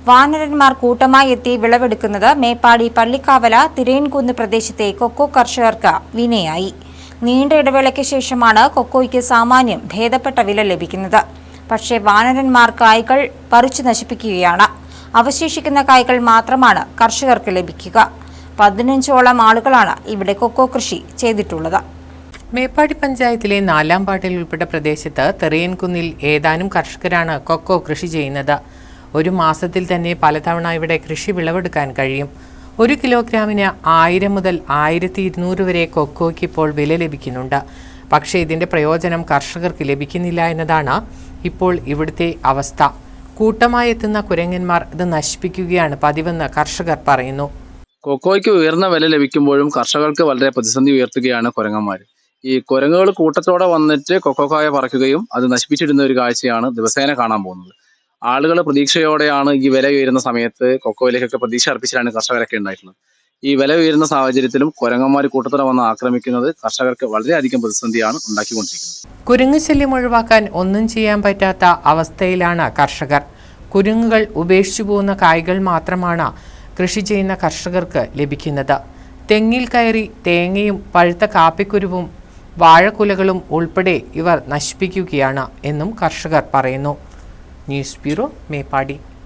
വാനരന്മാർ കൂട്ടമായി എത്തി വിളവെടുക്കുന്നത് മേപ്പാടി പള്ളിക്കാവല തിരയൻകുന്ന് പ്രദേശത്തെ കൊക്കോ കർഷകർക്ക് വിനയായി. നീണ്ട ഇടവേളയ്ക്ക് ശേഷമാണ് കൊക്കോയ്ക്ക് സാമാന്യം ഭേദപ്പെട്ട വില ലഭിക്കുന്നത്. പക്ഷേ വാനരന്മാർ കായ്കൾ പറിച്ചു നശിപ്പിക്കുകയാണ്. അവശേഷിക്കുന്ന കായ്കൾ മാത്രമാണ് കർഷകർക്ക് ലഭിക്കുക. 15ഓളം ആളുകളാണ് ഇവിടെ കൊക്കോ കൃഷി ചെയ്തിട്ടുള്ളത്. മേപ്പാടി പഞ്ചായത്തിലെ 4-ാം വാർഡിൽ ഉൾപ്പെട്ട പ്രദേശത്ത് തെറിയൻകുന്നിൽ ഏതാനും കർഷകരാണ് കൊക്കോ കൃഷി ചെയ്യുന്നത്. ഒരു മാസത്തിൽ തന്നെ പലതവണ ഇവിടെ കൃഷി വിളവെടുക്കാൻ കഴിയും. 1 കിലോഗ്രാമിന് 1000 മുതൽ 1200 വരെ കൊക്കോയ്ക്ക് ഇപ്പോൾ വില ലഭിക്കുന്നുണ്ട്. പക്ഷേ ഇതിന്റെ പ്രയോജനം കർഷകർക്ക് ലഭിക്കുന്നില്ല എന്നതാണ് ഇപ്പോൾ ഇവിടുത്തെ അവസ്ഥ. കൂട്ടമായി എത്തുന്ന കുരങ്ങന്മാർ ഇത് നശിപ്പിക്കുകയാണ് പതിവെന്ന് കർഷകർ പറയുന്നു. കൊക്കോയ്ക്ക് ഉയർന്ന വില ലഭിക്കുമ്പോഴും കർഷകർക്ക് വളരെ പ്രതിസന്ധി ഉയർത്തുകയാണ് കുരങ്ങന്മാർ. ഈ കുരങ്ങുകൾ കൂട്ടത്തോടെ വന്നിട്ട് കൊക്കോക്കായ പറിക്കുകയും അത് നശിപ്പിച്ചിടുന്ന ഒരു കാഴ്ചയാണ് ദിവസേന കാണാൻ പോകുന്നത്. ആളുകൾ പ്രതീക്ഷയോടെയാണ് ഈ വില ഉയരുന്ന സമയത്ത് കൊക്കോയിലേക്കൊക്കെ പ്രതീക്ഷ അർപ്പിച്ചിട്ടാണ് കർഷകരൊക്കെ ഉണ്ടായിട്ടുള്ളത്. ഈ വില ഉയരുന്ന സാഹചര്യത്തിലും കുരങ്ങന്മാർ കൂട്ടത്തോടെ വന്ന് ആക്രമിക്കുന്നത് കർഷകർക്ക് വളരെയധികം പ്രതിസന്ധിയാണ് ഉണ്ടാക്കിക്കൊണ്ടിരിക്കുന്നത്. കുരങ്ങ് ശല്യം ഒഴിവാക്കാൻ ഒന്നും ചെയ്യാൻ പറ്റാത്ത അവസ്ഥയിലാണ് കർഷകർ. കുരങ്ങുകൾ ഉപേക്ഷിച്ചു പോകുന്ന കായ്കൾ മാത്രമാണ് കൃഷി ചെയ്യുന്ന കർഷകർക്ക് ലഭിക്കുന്നത്. തെങ്ങിൽ കയറി തേങ്ങയും പഴുത്ത കാപ്പിക്കുരുവും വാഴക്കുലകളും ഉൾപ്പെടെ ഇവർ നശിപ്പിക്കുകയാണ് എന്നും കർഷകർ പറയുന്നു. News bureau, Meppadi.